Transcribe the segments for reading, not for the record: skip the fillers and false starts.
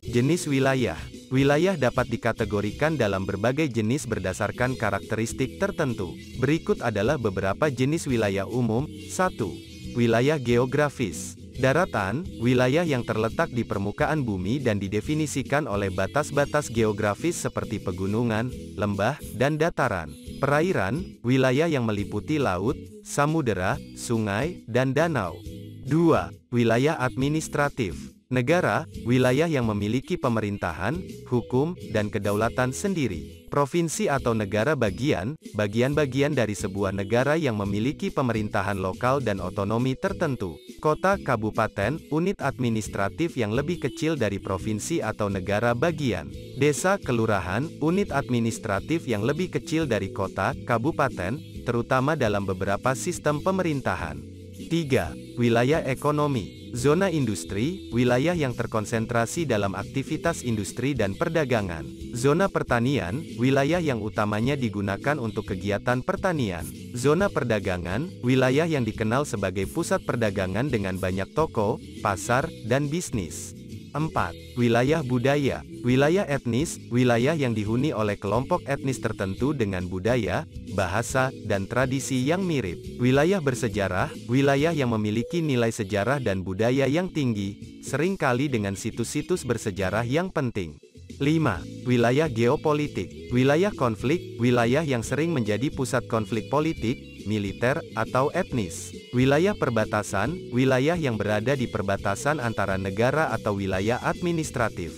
Jenis wilayah. Wilayah dapat dikategorikan dalam berbagai jenis berdasarkan karakteristik tertentu. Berikut adalah beberapa jenis wilayah umum. 1. Wilayah geografis. Daratan, wilayah yang terletak di permukaan bumi dan didefinisikan oleh batas-batas geografis seperti pegunungan, lembah, dan dataran. Perairan, wilayah yang meliputi laut, samudera, sungai, dan danau. 2. Wilayah administratif. Negara, wilayah yang memiliki pemerintahan, hukum, dan kedaulatan sendiri. Provinsi atau negara bagian, bagian-bagian dari sebuah negara yang memiliki pemerintahan lokal dan otonomi tertentu. Kota, kabupaten, unit administratif yang lebih kecil dari provinsi atau negara bagian. Desa, kelurahan, unit administratif yang lebih kecil dari kota, kabupaten, terutama dalam beberapa sistem pemerintahan. 3. Wilayah ekonomi. Zona industri, wilayah yang terkonsentrasi dalam aktivitas industri dan perdagangan. Zona pertanian, wilayah yang utamanya digunakan untuk kegiatan pertanian. Zona perdagangan, wilayah yang dikenal sebagai pusat perdagangan dengan banyak toko, pasar, dan bisnis. 4. Wilayah budaya. Wilayah etnis, wilayah yang dihuni oleh kelompok etnis tertentu dengan budaya, bahasa, dan tradisi yang mirip. Wilayah bersejarah, wilayah yang memiliki nilai sejarah dan budaya yang tinggi, seringkali dengan situs-situs bersejarah yang penting. 5. Wilayah geopolitik. Wilayah konflik, wilayah yang sering menjadi pusat konflik politik, militer, atau etnis. Wilayah perbatasan, wilayah yang berada di perbatasan antara negara atau wilayah administratif.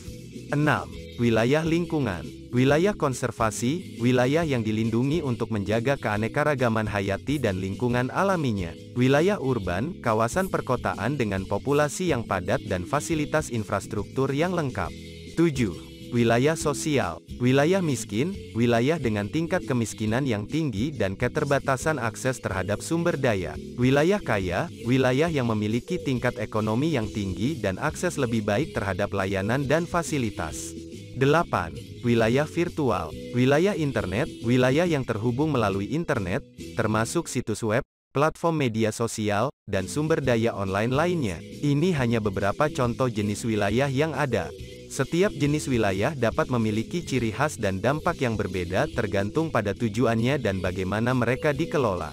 6. Wilayah lingkungan. Wilayah konservasi, wilayah yang dilindungi untuk menjaga keanekaragaman hayati dan lingkungan alaminya. Wilayah urban, kawasan perkotaan dengan populasi yang padat dan fasilitas infrastruktur yang lengkap. 7. Wilayah sosial. Wilayah miskin, wilayah dengan tingkat kemiskinan yang tinggi dan keterbatasan akses terhadap sumber daya. Wilayah kaya, wilayah yang memiliki tingkat ekonomi yang tinggi dan akses lebih baik terhadap layanan dan fasilitas. 8. Wilayah virtual. Wilayah internet, wilayah yang terhubung melalui internet, termasuk situs web, platform media sosial, dan sumber daya online lainnya. Ini hanya beberapa contoh jenis wilayah yang ada. Setiap jenis wilayah dapat memiliki ciri khas dan dampak yang berbeda tergantung pada tujuannya dan bagaimana mereka dikelola.